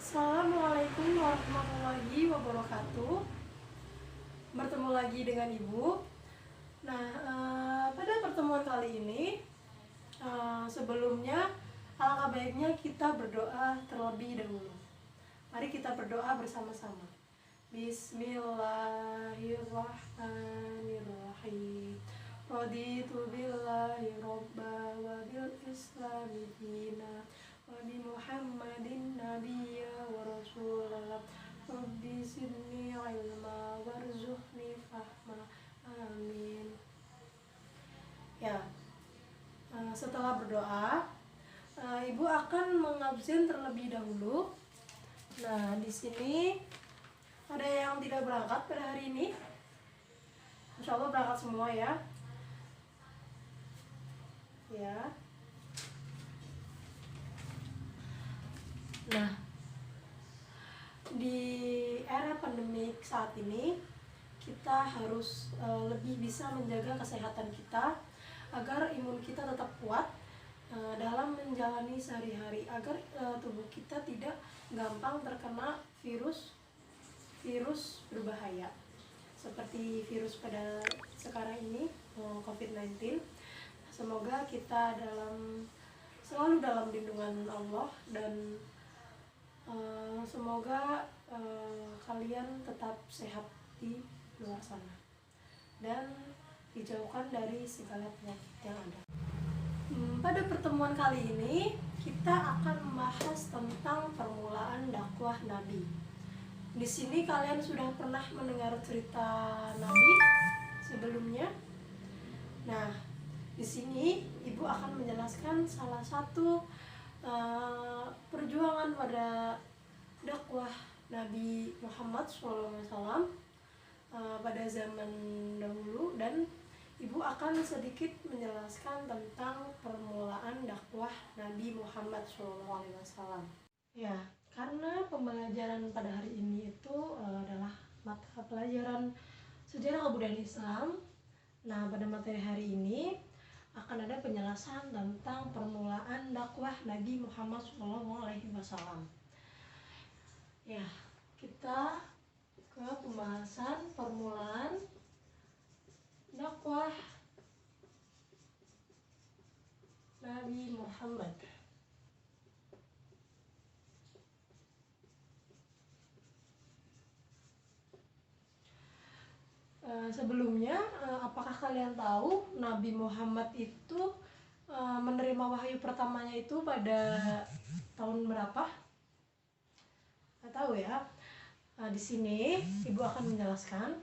Assalamualaikum warahmatullahi wabarakatuh. Bertemu lagi dengan Ibu. Nah, pada pertemuan kali ini, sebelumnya alangkah baiknya kita berdoa terlebih dahulu. Mari kita berdoa bersama-sama. Bismillahirrahmanirrahim. Raditu billahi robba wa bil islami dina wa bi Muhammadin nabiyya wa rasulah. Rabbi zidni ilma warzuqni fahma. Amin. Ya, setelah berdoa, Ibu akan mengabsen terlebih dahulu. Nah, di sini ada yang tidak berangkat pada hari ini. Insya Allah berangkat semua ya. Ya. Nah, di era pandemik saat ini kita harus lebih bisa menjaga kesehatan kita agar imun kita tetap kuat dalam menjalani sehari-hari, agar tubuh kita tidak gampang terkena virus berbahaya seperti virus pada sekarang ini, COVID-19. Semoga kita selalu dalam lindungan Allah, dan semoga kalian tetap sehat di luar sana dan dijauhkan dari segala penyakit yang ada. Pada pertemuan kali ini kita akan membahas tentang permulaan dakwah Nabi. Di sini kalian sudah pernah mendengar cerita Nabi sebelumnya. Nah, di sini Ibu akan menjelaskan salah satu perjuangan pada dakwah Nabi Muhammad SAW pada zaman dahulu, dan Ibu akan sedikit menjelaskan tentang permulaan dakwah Nabi Muhammad SAW. Ya, karena pembelajaran pada hari ini itu adalah mata pelajaran sejarah kebudayaan Islam. Nah, pada materi hari ini akan ada penjelasan tentang permulaan dakwah Nabi Muhammad SAW. Ya, kita ke pembahasan permulaan dakwah Nabi Muhammad. Sebelumnya, apakah kalian tahu Nabi Muhammad itu menerima wahyu pertamanya itu pada tahun berapa? Nggak tahu ya. Di sini Ibu akan menjelaskan.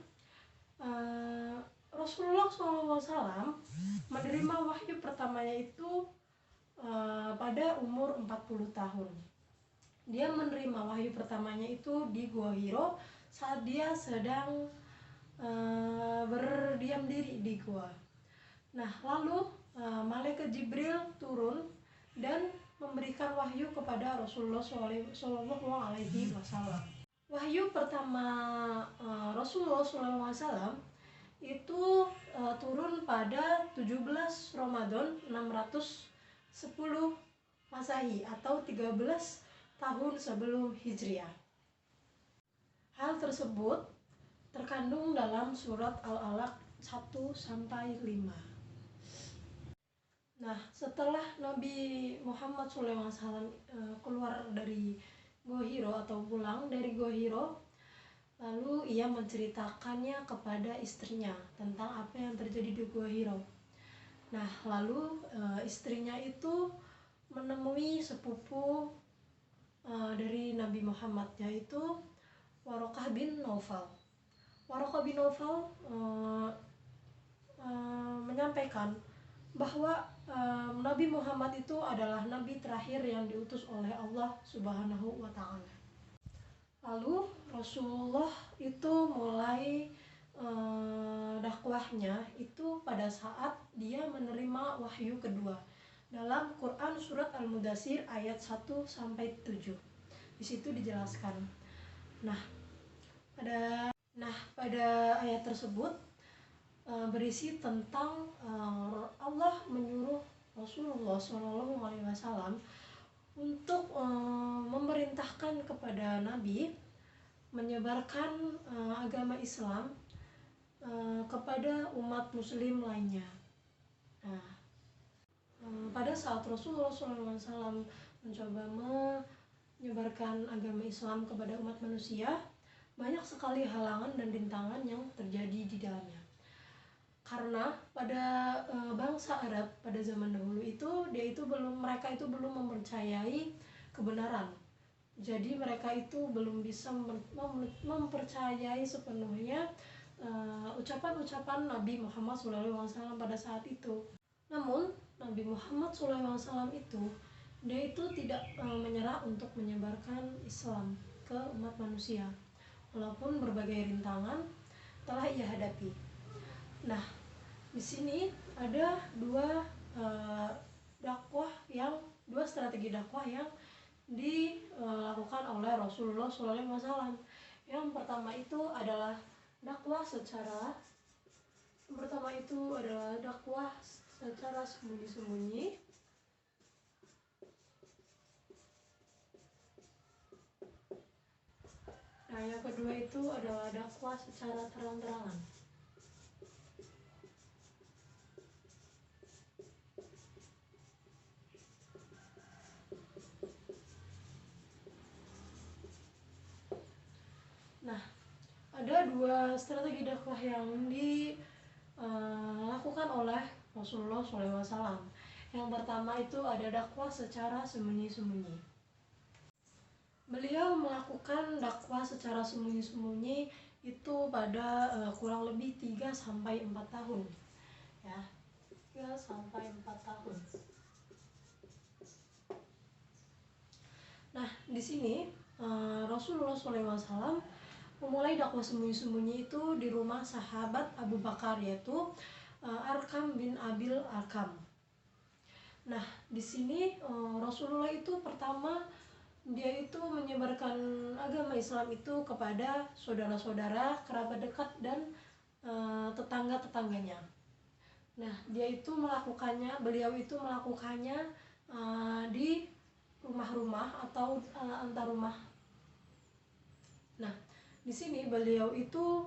Rasulullah SAW menerima wahyu pertamanya itu pada umur 40 tahun. Dia menerima wahyu pertamanya itu di Gua Hiro saat dia sedang berdiam diri di gua. Nah, lalu malaikat Jibril turun dan memberikan wahyu kepada Rasulullah SAW. Wahyu pertama Rasulullah SAW itu turun pada 17 Ramadan 610 Masehi atau 13 tahun sebelum Hijriah. Hal tersebut terkandung dalam surat Al-Alaq 1-5. Nah, setelah Nabi Muhammad SAW keluar dari Gua Hiro atau pulang dari Gua Hiro, lalu ia menceritakannya kepada istrinya tentang apa yang terjadi di Gua Hiro. Nah, lalu istrinya itu menemui sepupu dari Nabi Muhammad, yaitu Warokah bin Naufal. Warokah bin Naufal menyampaikan bahwa Nabi Muhammad itu adalah nabi terakhir yang diutus oleh Allah Subhanahu wa Ta'ala. Lalu Rasulullah itu mulai dakwahnya itu pada saat dia menerima wahyu kedua dalam Quran surat Al-Mudaththir ayat 1-7. Di situ dijelaskan. Nah, pada ayat tersebut berisi tentang Allah menyuruh Rasulullah SAW untuk diperintahkan kepada Nabi menyebarkan agama Islam kepada umat muslim lainnya. Nah, pada saat Rasulullah SAW mencoba menyebarkan agama Islam kepada umat manusia, banyak sekali halangan dan rintangan yang terjadi di dalamnya. Karena pada bangsa Arab pada zaman dahulu itu mereka itu belum mempercayai kebenaran. Jadi mereka itu belum bisa mempercayai sepenuhnya ucapan-ucapan Nabi Muhammad SAW pada saat itu. Namun Nabi Muhammad SAW itu dia itu tidak menyerah untuk menyebarkan Islam ke umat manusia, walaupun berbagai rintangan telah ia hadapi. Nah, di sini ada dua strategi dakwah yang dilakukan oleh Rasulullah SAW. Yang pertama itu adalah dakwah secara sembunyi-sembunyi. Nah, yang kedua itu adalah dakwah secara terang-terangan. Nah, ada dua strategi dakwah yang dilakukan oleh Rasulullah SAW. Yang pertama itu ada dakwah secara sembunyi-sembunyi. Beliau melakukan dakwah secara sembunyi-sembunyi itu pada kurang lebih 3-4 tahun. Ya, 3-4 tahun. Nah, di sini Rasulullah SAW memulai dakwah sembunyi-sembunyi itu di rumah sahabat Abu Bakar, yaitu Arkam bin Abil Arkam. Nah, di sini Rasulullah itu pertama dia itu menyebarkan agama Islam itu kepada saudara-saudara, kerabat dekat dan tetangga-tetangganya. Nah, beliau itu melakukannya di rumah-rumah atau antar rumah. Nah, di sini beliau itu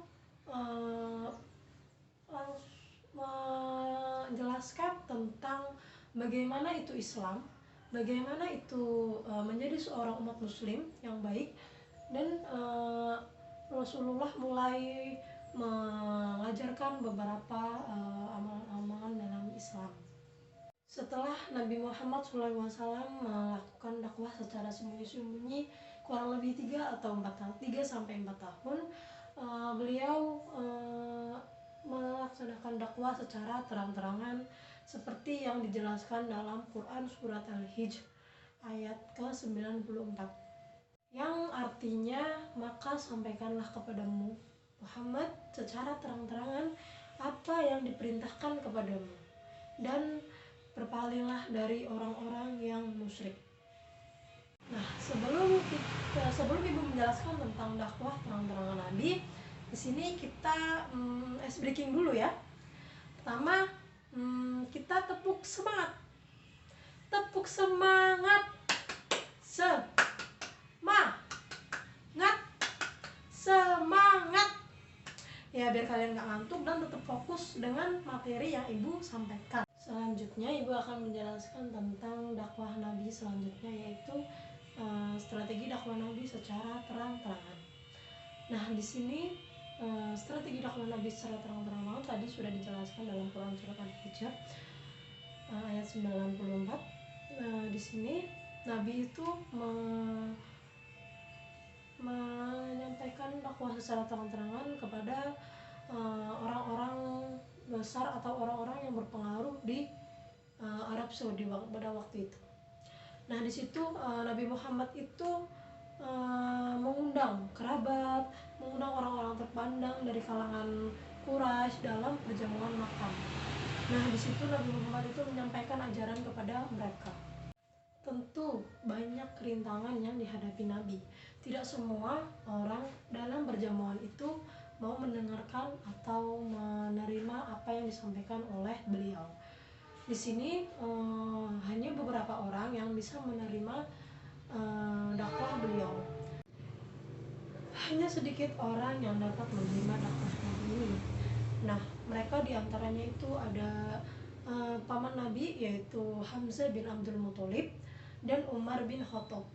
menjelaskan tentang bagaimana itu Islam, bagaimana itu menjadi seorang umat muslim yang baik, dan Rasulullah mulai mengajarkan beberapa amalan-amalan dalam Islam. Setelah Nabi Muhammad SAW melakukan dakwah secara sembunyi-sembunyi kurang lebih 3-4 tahun, beliau melaksanakan dakwah secara terang-terangan seperti yang dijelaskan dalam Quran surat Al-Hijr ayat ke-94, yang artinya, maka sampaikanlah kepadamu Muhammad secara terang-terangan apa yang diperintahkan kepadamu, dan berpalinglah dari orang-orang yang musyrik. Nah, sebelum ibu menjelaskan tentang dakwah terang-terangan Nabi, di sini kita ice breaking dulu ya. Pertama, kita tepuk semangat. Tepuk semangat. Semangat. Ya, biar kalian gak ngantuk dan tetap fokus dengan materi yang ibu sampaikan. Selanjutnya ibu akan menjelaskan tentang dakwah Nabi selanjutnya, yaitu strategi dakwah Nabi secara terang-terangan. Nah, di sini strategi dakwah Nabi secara terang-terangan tadi sudah dijelaskan dalam Quran surat Al-Hijr ayat 94. Di sini Nabi itu menyampaikan dakwah secara terang-terangan kepada orang-orang besar atau orang-orang yang berpengaruh di Arab Saudi pada waktu itu. Nah, di situ Nabi Muhammad itu mengundang kerabat, mengundang orang-orang terpandang dari kalangan Quraisy dalam perjamuan makan. Nah, di situ Nabi Muhammad itu menyampaikan ajaran kepada mereka. Tentu banyak rintangan yang dihadapi Nabi. Tidak semua orang dalam perjamuan itu mau mendengarkan atau menerima apa yang disampaikan oleh beliau. Di sini hanya beberapa orang yang bisa menerima dakwah beliau. hanya sedikit orang yang dapat menerima dakwah Nabi ini. Nah, mereka diantaranya itu ada paman Nabi, yaitu Hamzah bin Abdul Muthalib dan Umar bin Khattab.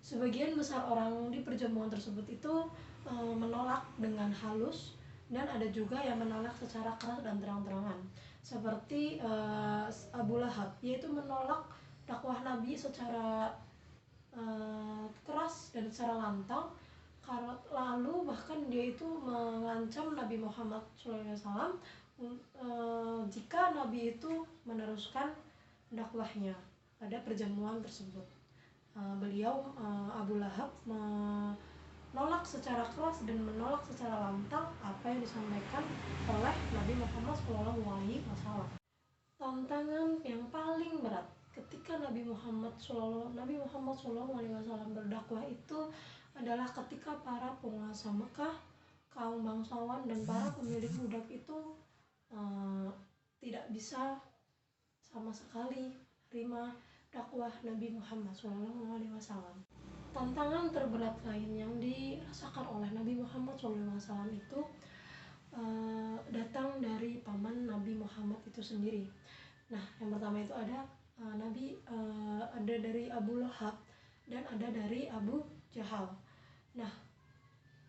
Sebagian besar orang di perjamuan tersebut itu menolak dengan halus, dan ada juga yang menolak secara keras dan terang-terangan, seperti Abu Lahab, yaitu menolak dakwah Nabi secara keras dan secara lantang. Lalu bahkan dia itu mengancam Nabi Muhammad SAW jika Nabi itu meneruskan dakwahnya pada perjamuan tersebut. Beliau Abu Lahab menolak secara keras dan menolak secara lantang apa yang disampaikan oleh Nabi Muhammad SAW. Tantangan yang paling berat ketika Nabi Muhammad SAW berdakwah itu adalah ketika para penguasa Mekah, kaum bangsawan dan para pemilik budak itu tidak bisa sama sekali terima dakwah Nabi Muhammad SAW. Tantangan terberat lain yang dirasakan oleh Nabi Muhammad SAW itu datang dari paman Nabi Muhammad itu sendiri. Nah, yang pertama itu ada ada dari Abu Lahab dan ada dari Abu Jahal. Nah,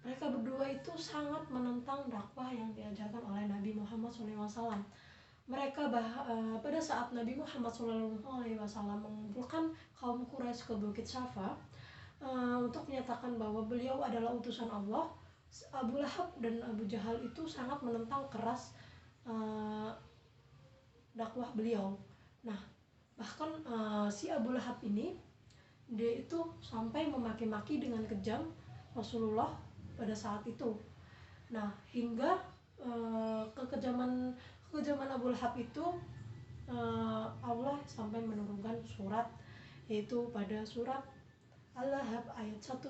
mereka berdua itu sangat menentang dakwah yang diajarkan oleh Nabi Muhammad SAW. Mereka pada saat Nabi Muhammad SAW mengumpulkan kaum Quraisy ke Bukit Safa untuk menyatakan bahwa beliau adalah utusan Allah, Abu Lahab dan Abu Jahal itu sangat menentang keras dakwah beliau. Nah, bahkan si Abu Lahab ini, dia itu sampai memaki-maki dengan kejam Rasulullah pada saat itu. Nah, hingga kekejaman Abu Lahab itu Allah sampai menurunkan surat, yaitu pada surat Al-Lahab ayat 1-5.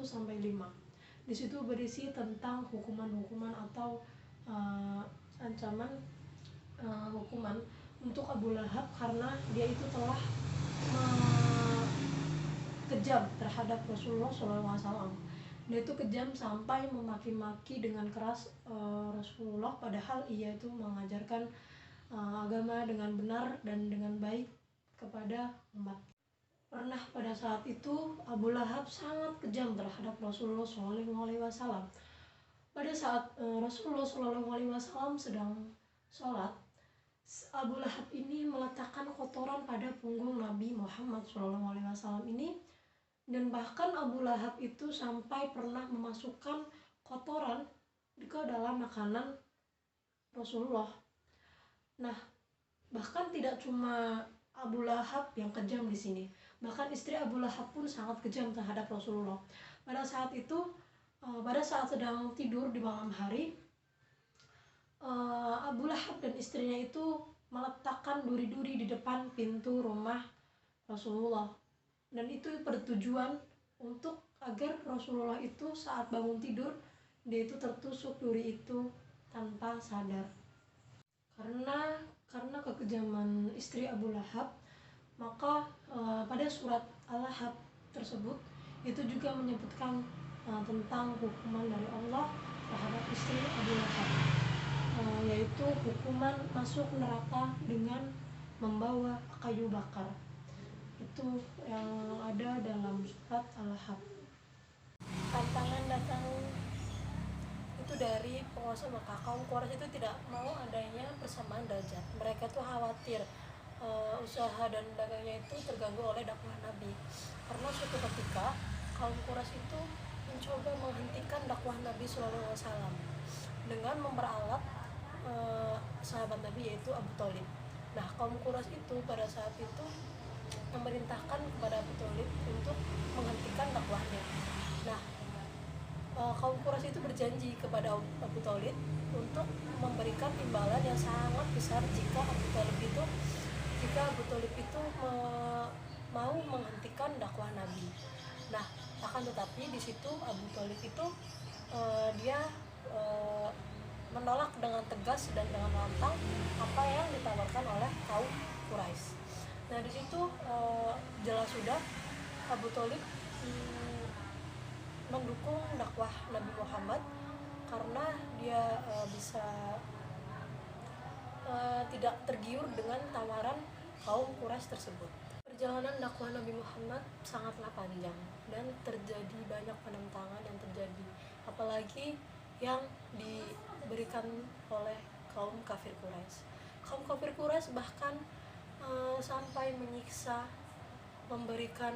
Di situ berisi tentang hukuman-hukuman atau ancaman hukuman untuk Abu Lahab karena dia itu telah kejam terhadap Rasulullah SAW. Dia itu kejam sampai memaki-maki dengan keras Rasulullah, padahal ia itu mengajarkan agama dengan benar dan dengan baik kepada umat. Pernah pada saat itu Abu Lahab sangat kejam terhadap Rasulullah SAW. Pada saat Rasulullah SAW sedang sholat, Abu Lahab ini meletakkan kotoran pada punggung Nabi Muhammad SAW ini, dan bahkan Abu Lahab itu sampai pernah memasukkan kotoran ke dalam makanan Rasulullah. Nah, bahkan tidak cuma Abu Lahab yang kejam di sini, bahkan istri Abu Lahab pun sangat kejam terhadap Rasulullah. Pada saat itu, pada saat sedang tidur di malam hari, Abu Lahab dan istrinya itu meletakkan duri-duri di depan pintu rumah Rasulullah, dan itu bertujuan untuk agar Rasulullah itu saat bangun tidur, dia itu tertusuk duri itu tanpa sadar. Karena kekejaman istri Abu Lahab, maka pada surat Al-Lahab tersebut itu juga menyebutkan tentang hukuman dari Allah terhadap istri Abu Lahab, yaitu hukuman masuk neraka dengan membawa kayu bakar. Itu yang ada dalam surat Al-Lahab. Tantangan datang itu dari penguasa Mekah. Kaum Quraisy itu tidak mau adanya persamaan derajat. Mereka tuh khawatir usaha dan dagangnya itu terganggu oleh dakwah Nabi. Karena suatu ketika kaum Quraisy itu mencoba menghentikan dakwah Nabi SAW dengan memperalat sahabat Nabi, yaitu Abu Thalib. Nah, kaum Quraisy itu pada saat itu memerintahkan kepada Abu Thalib untuk menghentikan dakwahnya. Nah, kaum Quraisy itu berjanji kepada Abu Thalib untuk memberikan imbalan yang sangat besar jika Abu Thalib itu mau menghentikan dakwah Nabi. Nah, akan tetapi di situ Abu Thalib itu dia menolak dengan tegas dan dengan lantang apa yang ditawarkan oleh kaum Quraisy. Nah, di situ jelas sudah Abu Thalib mendukung dakwah Nabi Muhammad karena dia bisa tidak tergiur dengan tawaran kaum Quraisy tersebut. Perjalanan dakwah Nabi Muhammad sangatlah panjang dan terjadi banyak penentangan yang terjadi, apalagi yang diberikan oleh kaum kafir Quraisy. Kaum kafir Quraisy bahkan sampai menyiksa, memberikan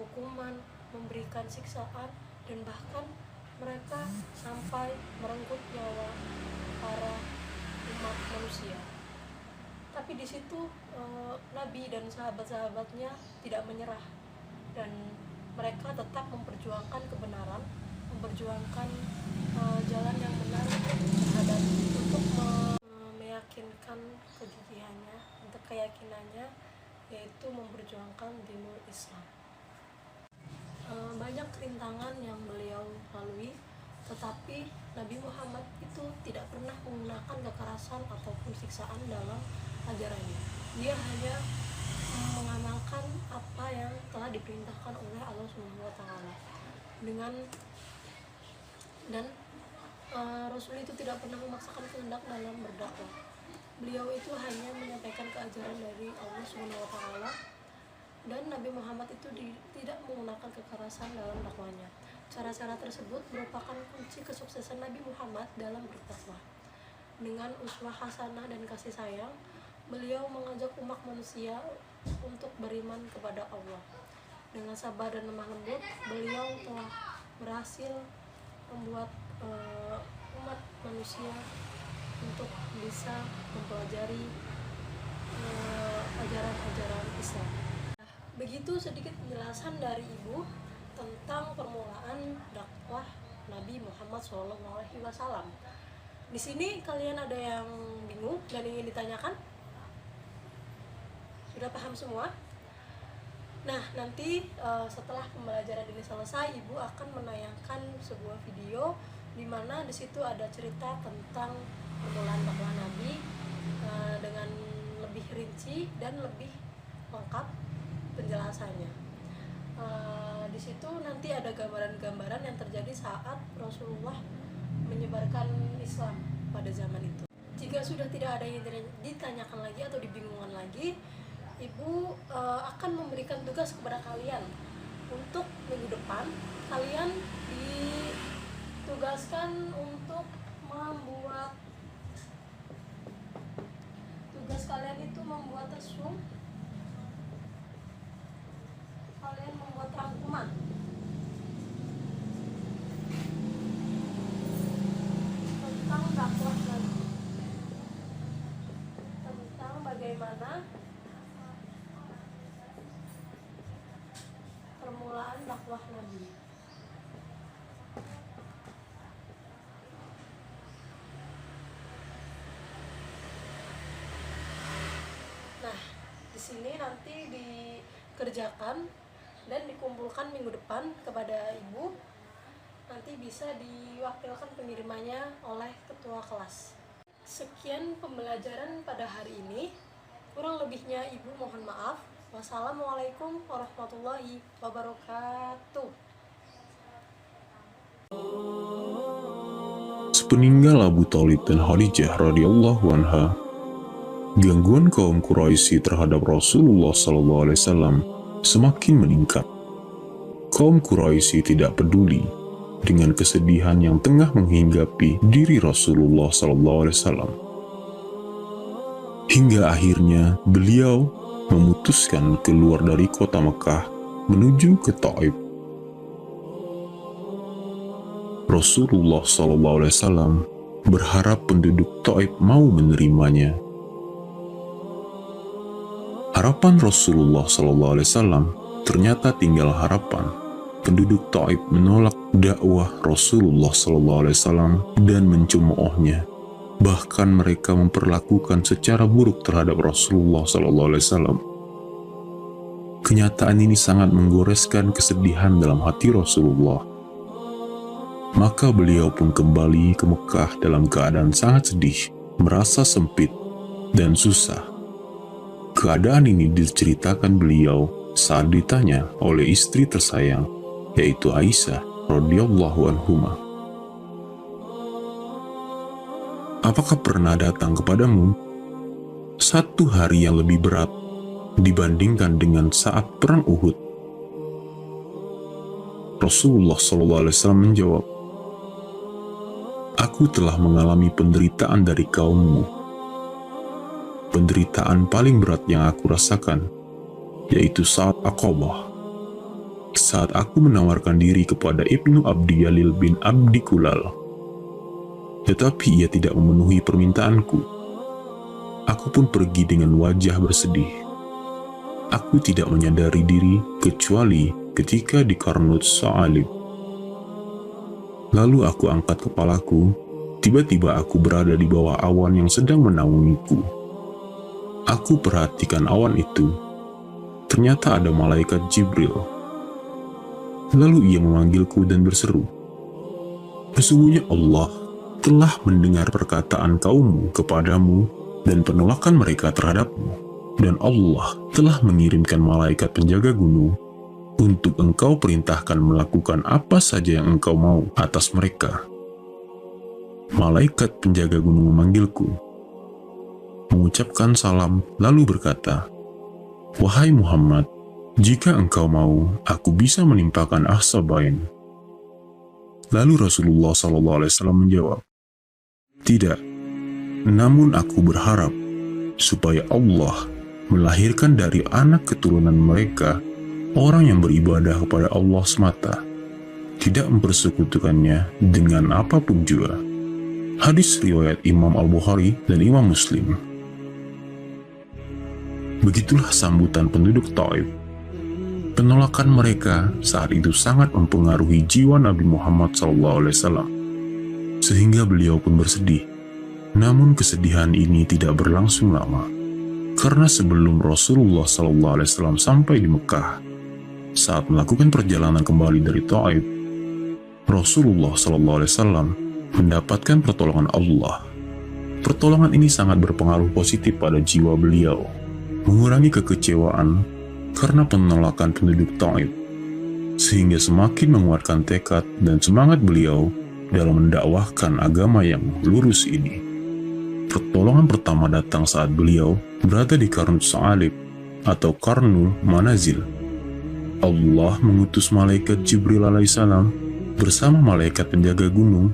hukuman, memberikan siksaan, dan bahkan mereka sampai merenggut nyawa para umat manusia. Tapi di situ Nabi dan sahabat-sahabatnya tidak menyerah, dan mereka tetap memperjuangkan kebenaran, memperjuangkan jalan yang benar terhadap untuk meyakinkan kegigihannya, untuk keyakinannya, yaitu memperjuangkan dinul Islam. Banyak rintangan yang beliau lalui, tetapi Nabi Muhammad itu tidak pernah menggunakan kekerasan ataupun siksaan dalam ajarannya. Dia hanya mengamalkan apa yang telah diperintahkan oleh Allah Subhanahu wa taala. Rasul itu tidak pernah memaksakan kehendak dalam berdakwah. Beliau itu hanya menyampaikan keajaran dari Allah Subhanahu wa taala, dan Nabi Muhammad itu tidak menggunakan kekerasan dalam dakwahnya. Cara-cara tersebut merupakan kunci kesuksesan Nabi Muhammad dalam berdakwah. Dengan uswah hasanah dan kasih sayang, beliau mengajak umat manusia untuk beriman kepada Allah. Dengan sabar dan lemah lembut, beliau telah berhasil membuat umat manusia untuk bisa mempelajari ajaran-ajaran Islam. Begitu sedikit penjelasan dari Ibu tentang permulaan dakwah Nabi Muhammad SAW. Di sini kalian ada yang bingung dan ingin ditanyakan? Sudah paham semua? Nah, nanti setelah pembelajaran ini selesai, Ibu akan menayangkan sebuah video di mana di situ ada cerita tentang permulaan dakwah Nabi dengan lebih rinci dan lebih lengkap penjelasannya. Di situ nanti ada gambaran-gambaran yang terjadi saat Rasulullah menyebarkan Islam pada zaman itu. Jika sudah tidak ada yang ditanyakan lagi atau dibingungkan lagi, Ibu akan memberikan tugas kepada kalian untuk minggu depan. Kalian ditugaskan untuk membuat, tugas kalian itu membuat resume. Kalian membuat rangkuman tentang dakwah Nabi, tentang bagaimana permulaan dakwah Nabi. Nah, di sini nanti dikerjakan dan dikumpulkan minggu depan kepada Ibu. Nanti bisa diwakilkan pengirimannya oleh ketua kelas. Sekian pembelajaran pada hari ini. Kurang lebihnya Ibu mohon maaf. Wassalamualaikum warahmatullahi wabarakatuh. Sepeninggal Abu Thalib dan Khadijah radhiyallahu anha, gangguan kaum Quraisy terhadap Rasulullah SAW semakin meningkat. Kaum Quraisy tidak peduli dengan kesedihan yang tengah menghinggapi diri Rasulullah SAW. Hingga akhirnya beliau memutuskan keluar dari kota Mekah menuju ke Taif. Rasulullah SAW berharap penduduk Taif mau menerimanya. Harapan Rasulullah SAW ternyata tinggal harapan. Penduduk Taif menolak dakwah Rasulullah SAW dan mencemoohnya. Bahkan mereka memperlakukan secara buruk terhadap Rasulullah SAW. Kenyataan ini sangat menggoreskan kesedihan dalam hati Rasulullah. Maka beliau pun kembali ke Mekah dalam keadaan sangat sedih, merasa sempit dan susah. Keadaan ini diceritakan beliau saat ditanya oleh istri tersayang, yaitu Aisyah, radhiyallahu anhuma. Apakah pernah datang kepadamu satu hari yang lebih berat dibandingkan dengan saat perang Uhud? Rasulullah SAW menjawab, aku telah mengalami penderitaan dari kaummu. Penderitaan paling berat yang aku rasakan yaitu saat Aqabah, saat aku menawarkan diri kepada Ibnu Abdi Yalil bin Abdi Kulal, tetapi ia tidak memenuhi permintaanku. Aku pun pergi dengan wajah bersedih. Aku tidak menyadari diri kecuali ketika di Qarnut Sa'alib. Lalu aku angkat kepalaku, tiba-tiba aku berada di bawah awan yang sedang menaungiku. Aku perhatikan awan itu. Ternyata ada malaikat Jibril. Lalu ia memanggilku dan berseru, sesungguhnya Allah telah mendengar perkataan kaummu kepadamu dan penolakan mereka terhadapmu, dan Allah telah mengirimkan malaikat penjaga gunung untuk engkau perintahkan melakukan apa saja yang engkau mau atas mereka. Malaikat penjaga gunung memanggilku, mengucapkan salam, lalu berkata, wahai Muhammad, jika engkau mau, aku bisa menimpakan Ahsabain. Lalu Rasulullah SAW menjawab, tidak, namun aku berharap supaya Allah melahirkan dari anak keturunan mereka orang yang beribadah kepada Allah semata, tidak mempersekutukannya dengan apapun juga. Hadis riwayat Imam Al-Bukhari dan Imam Muslim. Begitulah sambutan penduduk Taif. Penolakan mereka saat itu sangat mempengaruhi jiwa Nabi Muhammad SAW, sehingga beliau pun bersedih. Namun kesedihan ini tidak berlangsung lama, karena sebelum Rasulullah SAW sampai di Mekah, saat melakukan perjalanan kembali dari Taif, Rasulullah SAW mendapatkan pertolongan Allah. Pertolongan ini sangat berpengaruh positif pada jiwa beliau, mengurangi kekecewaan karena penolakan penduduk Taif, sehingga semakin menguatkan tekad dan semangat beliau dalam mendakwahkan agama yang lurus ini. Pertolongan pertama datang saat beliau berada di Qarnut Sa'alib atau Qarnul Manazil. Allah mengutus malaikat Jibril alaihissalam bersama malaikat penjaga gunung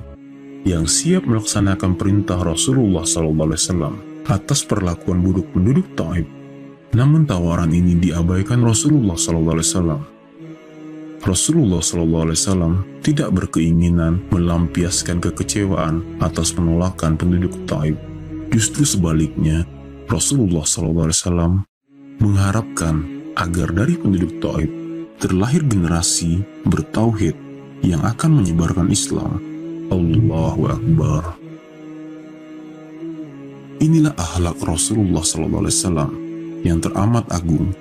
yang siap melaksanakan perintah Rasulullah SAW atas perlakuan buruk penduduk Taif. Namun tawaran ini diabaikan Rasulullah SAW. Rasulullah SAW tidak berkeinginan melampiaskan kekecewaan atas penolakan penduduk Taif. Justru sebaliknya, Rasulullah SAW mengharapkan agar dari penduduk Taif terlahir generasi bertauhid yang akan menyebarkan Islam. Allahu Akbar. Inilah akhlak Rasulullah SAW yang teramat agung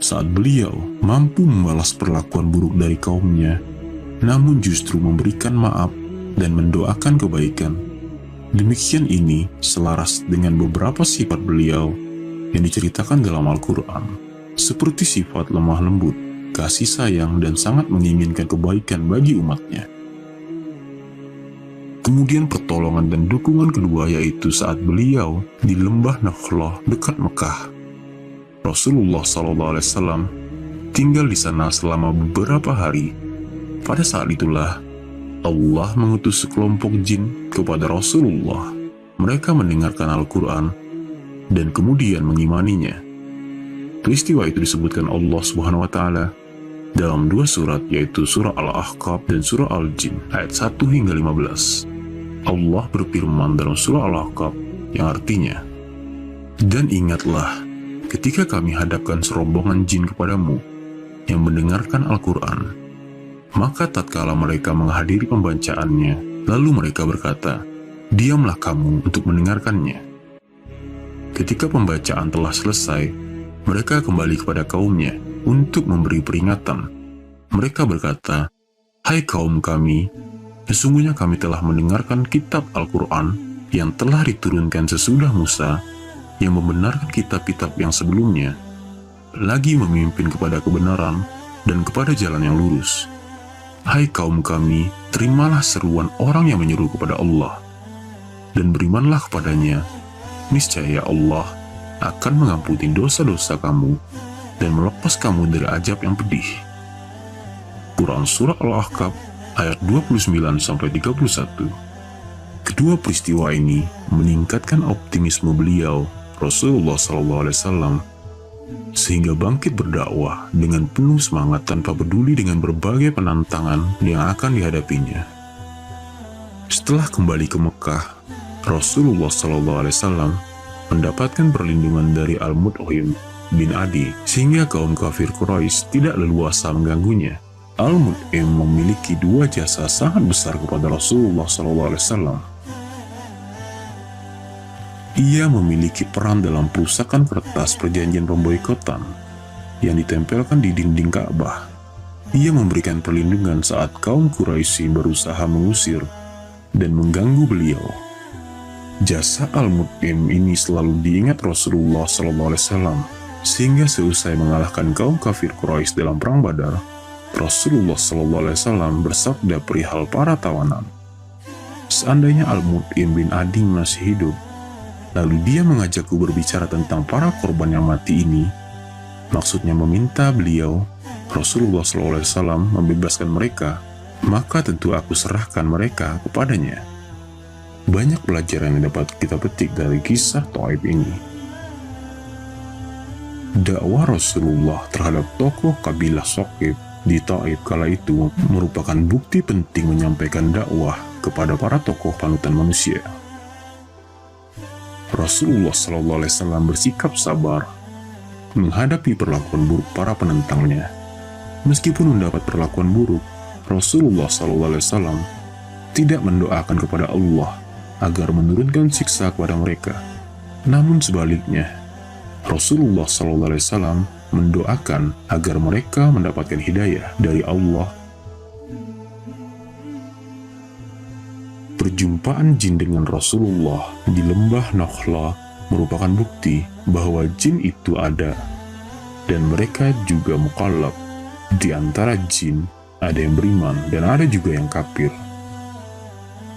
saat beliau mampu membalas perlakuan buruk dari kaumnya, namun justru memberikan maaf dan mendoakan kebaikan. Demikian ini selaras dengan beberapa sifat beliau yang diceritakan dalam Al-Quran, seperti sifat lemah lembut, kasih sayang, dan sangat menginginkan kebaikan bagi umatnya. Kemudian pertolongan dan dukungan kedua yaitu saat beliau di lembah Nakhlah dekat Mekah. Rasulullah SAW tinggal di sana selama beberapa hari. Pada saat itulah Allah mengutus sekelompok jin kepada Rasulullah. Mereka mendengarkan Al-Quran dan kemudian mengimaninya. Peristiwa itu disebutkan Allah SWT dalam dua surat, yaitu surah Al-Ahqaf dan surah Al-Jin ayat 1 hingga 15. Allah berfirman dalam surah Al-Ahqaf yang artinya, dan ingatlah ketika kami hadapkan serombongan jin kepadamu yang mendengarkan Al-Quran, maka tatkala mereka menghadiri pembacaannya, lalu mereka berkata, diamlah kamu untuk mendengarkannya. Ketika pembacaan telah selesai, mereka kembali kepada kaumnya untuk memberi peringatan. Mereka berkata, hai kaum kami, sesungguhnya kami telah mendengarkan kitab Al-Quran yang telah diturunkan sesudah Musa, yang membenarkan kitab-kitab yang sebelumnya, lagi memimpin kepada kebenaran dan kepada jalan yang lurus. Hai kaum kami, terimalah seruan orang yang menyeru kepada Allah, dan berimanlah kepadanya. Niscaya Allah akan mengampuni dosa-dosa kamu dan melepas kamu dari azab yang pedih. Quran Surah Al-Ahqaf ayat 29-31. Kedua peristiwa ini meningkatkan optimisme beliau, Rasulullah SAW, sehingga bangkit berdakwah dengan penuh semangat tanpa peduli dengan berbagai penantangan yang akan dihadapinya. Setelah kembali ke Mekah, Rasulullah SAW mendapatkan perlindungan dari Al-Mut'im bin Adi, sehingga kaum kafir Quraisy tidak leluasa mengganggunya. Al-Mut'im memiliki dua jasa sangat besar kepada Rasulullah SAW. Ia memiliki peran dalam perusakan kertas perjanjian pemboikotan yang ditempelkan di dinding Ka'bah. Ia memberikan perlindungan saat kaum Quraisy berusaha mengusir dan mengganggu beliau. Jasa Al-Mut'im ini selalu diingat Rasulullah SAW, sehingga seusai mengalahkan kaum kafir Quraisy dalam perang Badar, Rasulullah SAW bersabda perihal para tawanan, "Seandainya Al-Mut'im bin Adi masih hidup, lalu dia mengajakku berbicara tentang para korban yang mati ini," maksudnya meminta beliau, Rasulullah SAW, membebaskan mereka, "maka tentu aku serahkan mereka kepadanya." Banyak pelajaran yang dapat kita petik dari kisah Thaib ini. Dakwah Rasulullah terhadap tokoh kabilah Thaqif di Thaib kala itu merupakan bukti penting menyampaikan dakwah kepada para tokoh panutan manusia. Rasulullah SAW bersikap sabar menghadapi perlakuan buruk para penentangnya. Meskipun mendapat perlakuan buruk, Rasulullah SAW tidak mendoakan kepada Allah agar menurunkan siksa kepada mereka. Namun sebaliknya, Rasulullah SAW mendoakan agar mereka mendapatkan hidayah dari Allah. Perjumpaan jin dengan Rasulullah di lembah Nakhla merupakan bukti bahwa jin itu ada, dan mereka juga mukallaf. Di antara jin, ada yang beriman dan ada juga yang kafir.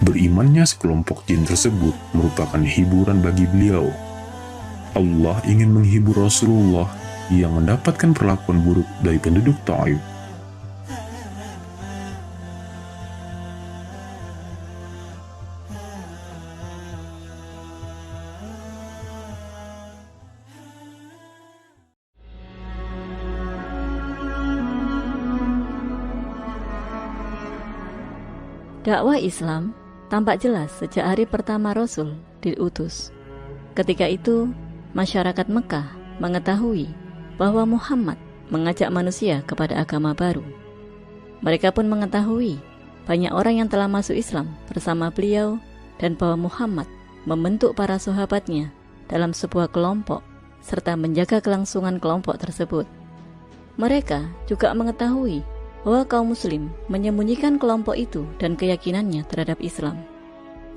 Berimannya sekelompok jin tersebut merupakan hiburan bagi beliau. Allah ingin menghibur Rasulullah yang mendapatkan perlakuan buruk dari penduduk Thaib. Dakwah Islam tampak jelas sejak hari pertama Rasul diutus. Ketika itu, masyarakat Mekah mengetahui bahwa Muhammad mengajak manusia kepada agama baru. Mereka pun mengetahui banyak orang yang telah masuk Islam bersama beliau dan bahwa Muhammad membentuk para sahabatnya dalam sebuah kelompok serta menjaga kelangsungan kelompok tersebut. Mereka juga mengetahui bahwa kaum muslim menyembunyikan kelompok itu dan keyakinannya terhadap Islam.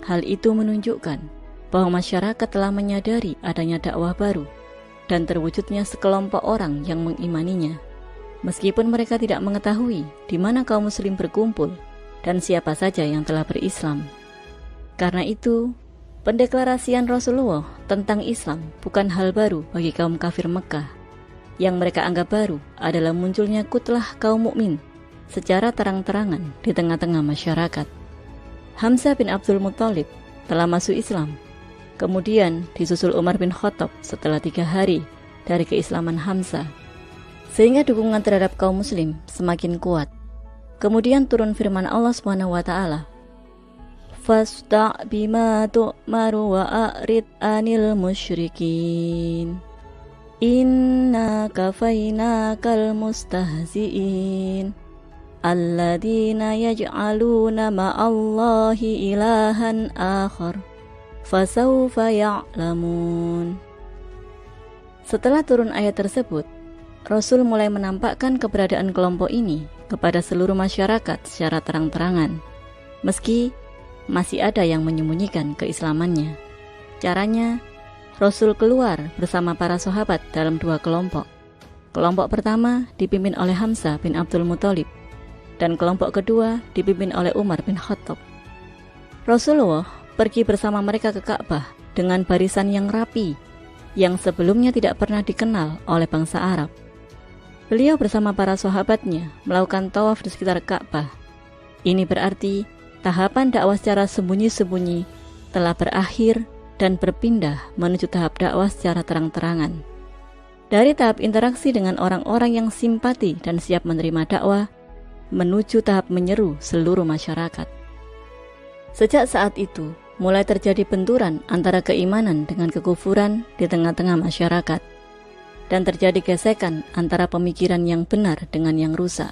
Hal itu menunjukkan bahwa masyarakat telah menyadari adanya dakwah baru dan terwujudnya sekelompok orang yang mengimaninya. Meskipun mereka tidak mengetahui di mana kaum muslim berkumpul dan siapa saja yang telah berislam. Karena itu, pendeklarasian Rasulullah tentang Islam bukan hal baru bagi kaum kafir Mekah. Yang mereka anggap baru adalah munculnya kutlah kaum mukmin secara terang-terangan di tengah-tengah masyarakat. Hamzah bin Abdul Muthalib telah masuk Islam. Kemudian disusul Umar bin Khattab setelah 3 hari dari keislaman Hamzah, sehingga dukungan terhadap kaum muslim semakin kuat. Kemudian turun firman Allah SWT, "Fasta' bima tu'maru wa a'rid anil musyrikin. Inna kafainakal mustahzi'in. Alladzina yaj'aluna ma'allahi ilahan akhar. Fasawfa ya'lamun." Setelah turun ayat tersebut, Rasul mulai menampakkan keberadaan kelompok ini kepada seluruh masyarakat secara terang-terangan, meski masih ada yang menyembunyikan keislamannya. Caranya, Rasul keluar bersama para sahabat dalam 2 kelompok. Kelompok pertama dipimpin oleh Hamzah bin Abdul Muthalib. dan kelompok kedua dipimpin oleh Umar bin Khattab. Rasulullah pergi bersama mereka ke Ka'bah dengan barisan yang rapi, yang sebelumnya tidak pernah dikenal oleh bangsa Arab. Beliau bersama para sahabatnya melakukan tawaf di sekitar Ka'bah. Ini berarti tahapan dakwah secara sembunyi-sembunyi telah berakhir dan berpindah menuju tahap dakwah secara terang-terangan. Dari tahap interaksi dengan orang-orang yang simpati dan siap menerima dakwah, menuju tahap menyeru seluruh masyarakat. Sejak saat itu, mulai terjadi benturan antara keimanan dengan kekufuran di tengah-tengah masyarakat, dan terjadi gesekan antara pemikiran yang benar dengan yang rusak.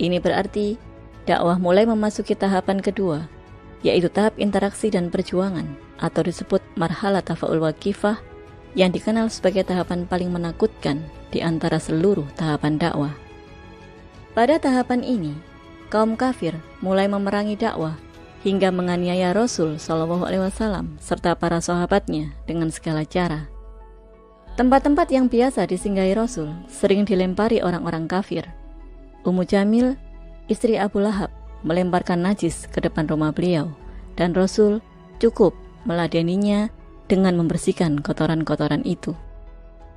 Ini berarti dakwah mulai memasuki tahapan kedua, yaitu tahap interaksi dan perjuangan, atau disebut marhalah tafa'ul waqifah, yang dikenal sebagai tahapan paling menakutkan di antara seluruh tahapan dakwah. Pada tahapan ini, kaum kafir mulai memerangi dakwah hingga menganiaya Rasul SAW serta para sahabatnya dengan segala cara. Tempat-tempat yang biasa disinggahi Rasul sering dilempari orang-orang kafir. Ummu Jamil, istri Abu Lahab, melemparkan najis ke depan rumah beliau, dan Rasul cukup meladeninya dengan membersihkan kotoran-kotoran itu.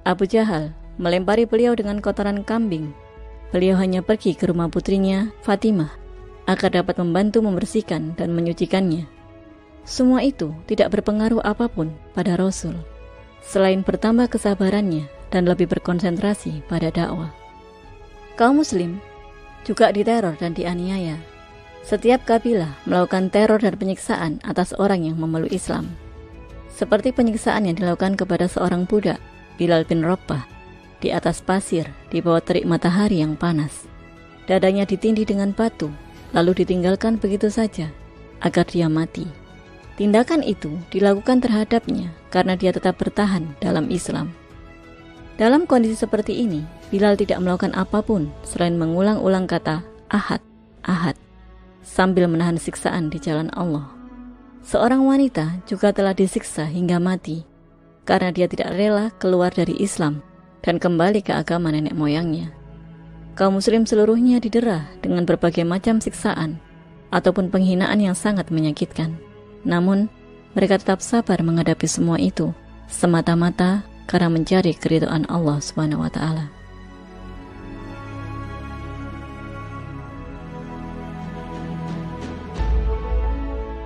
Abu Jahal melempari beliau dengan kotoran kambing. Beliau hanya pergi ke rumah putrinya, Fatimah, agar dapat membantu membersihkan dan menyucikannya. Semua itu tidak berpengaruh apapun pada Rasul, selain bertambah kesabarannya dan lebih berkonsentrasi pada dakwah. Kaum muslim juga diteror dan dianiaya. Setiap kabilah melakukan teror dan penyiksaan atas orang yang memeluk Islam, seperti penyiksaan yang dilakukan kepada seorang budak, Bilal bin Rabah, di atas pasir di bawah terik matahari yang panas. Dadanya ditindih dengan batu, lalu ditinggalkan begitu saja agar dia mati. Tindakan itu dilakukan terhadapnya karena dia tetap bertahan dalam Islam. Dalam kondisi seperti ini, Bilal tidak melakukan apapun selain mengulang-ulang kata Ahad, Ahad, sambil menahan siksaan di jalan Allah. Seorang wanita juga telah disiksa hingga mati karena dia tidak rela keluar dari Islam dan kembali ke agama nenek moyangnya. Kaum muslim seluruhnya didera dengan berbagai macam siksaan ataupun penghinaan yang sangat menyakitkan. Namun, mereka tetap sabar menghadapi semua itu semata-mata karena mencari keridhaan Allah Subhanahu wa taala.